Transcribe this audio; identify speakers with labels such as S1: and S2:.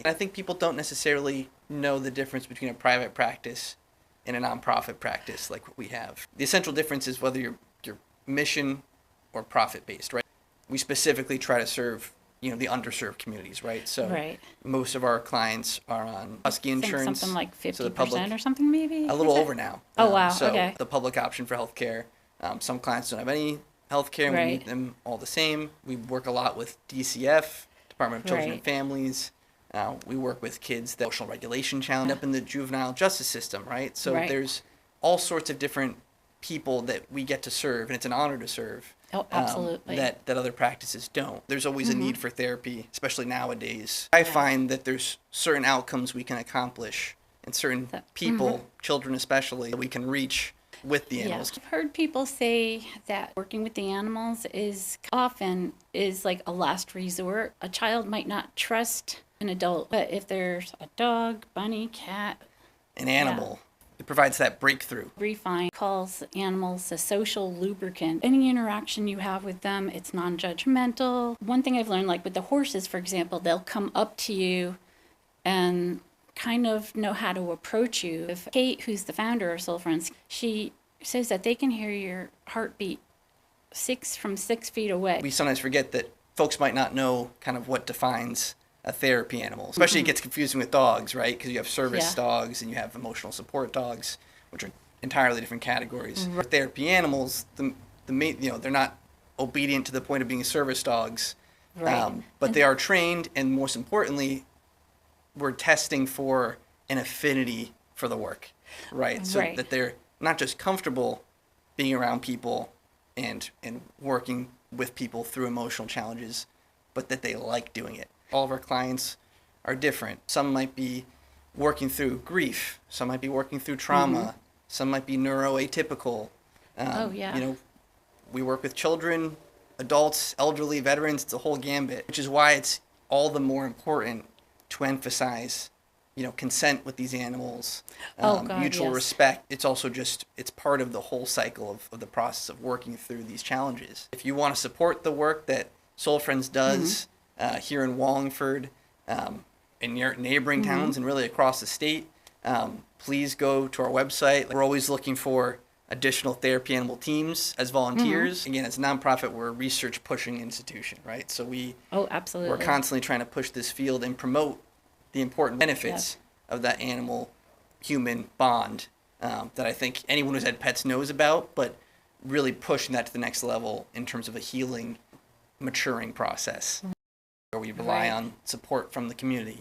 S1: I think people don't necessarily know the difference between a private practice and a nonprofit practice like what we have. The essential difference is whether you're mission or profit-based, right? We specifically try to serve, the underserved communities, right? So
S2: Right.
S1: most of our clients are on Husky
S2: I think
S1: insurance.
S2: something like
S1: so
S2: 50%
S1: the public,
S2: or something maybe?
S1: a little
S2: Is it?
S1: over now.
S2: Oh, wow.
S1: So
S2: Okay.
S1: the public option for healthcare. Some clients don't have any healthcare, and we
S2: Right.
S1: meet them all the same. We work a lot with DCF, Department of Children and
S2: Right.
S1: Families. We work with kids that emotional regulation challenge up in the juvenile justice system, right? So
S2: Right.
S1: there's all sorts of different people that we get to serve, and it's an honor to serve.
S2: Oh, absolutely.
S1: That other practices don't. There's always a need for therapy, especially nowadays. I find that there's certain outcomes we can accomplish and certain people, children especially, that we can reach with the animals.
S2: I've heard people say that working with the animals is often like a last resort. A child might not trust an adult, but if there's a dog, bunny, cat,
S1: An animal, it provides that breakthrough.
S2: Refine calls animals a social lubricant. Any interaction you have with them, it's non-judgmental. One thing I've learned, like with the horses, for example, they'll come up to you and kind of know how to approach you. If Kate, who's the founder of Soul Friends, she says that they can hear your heartbeat from 6 feet away.
S1: We sometimes forget that folks might not know kind of what defines a therapy animal. Especially it gets confusing with dogs, right? Because you have service dogs and you have emotional support dogs, which are entirely different categories. For therapy animals, the main, they're not obedient to the point of being service dogs, but they are trained, and most importantly, we're testing for an affinity for the work, right? So that they're not just comfortable being around people and working with people through emotional challenges, but that they like doing it. All of our clients are different. Some might be working through grief. Some might be working through trauma. Some might be neuroatypical. We work with children, adults, elderly, veterans. It's a whole gambit, which is why it's all the more important to emphasize, consent with these animals, mutual respect. It's also it's part of the whole cycle of the process of working through these challenges. If you want to support the work that Soul Friends does here in Wallingford, in neighboring towns, and really across the state, please go to our website. We're always looking for additional therapy animal teams as volunteers. Again, as a nonprofit, we're a research pushing institution, right? So
S2: absolutely.
S1: We're constantly trying to push this field and promote the important benefits of that animal-human bond that I think anyone who's had pets knows about, but really pushing that to the next level in terms of a healing, maturing process where we rely on support from the community.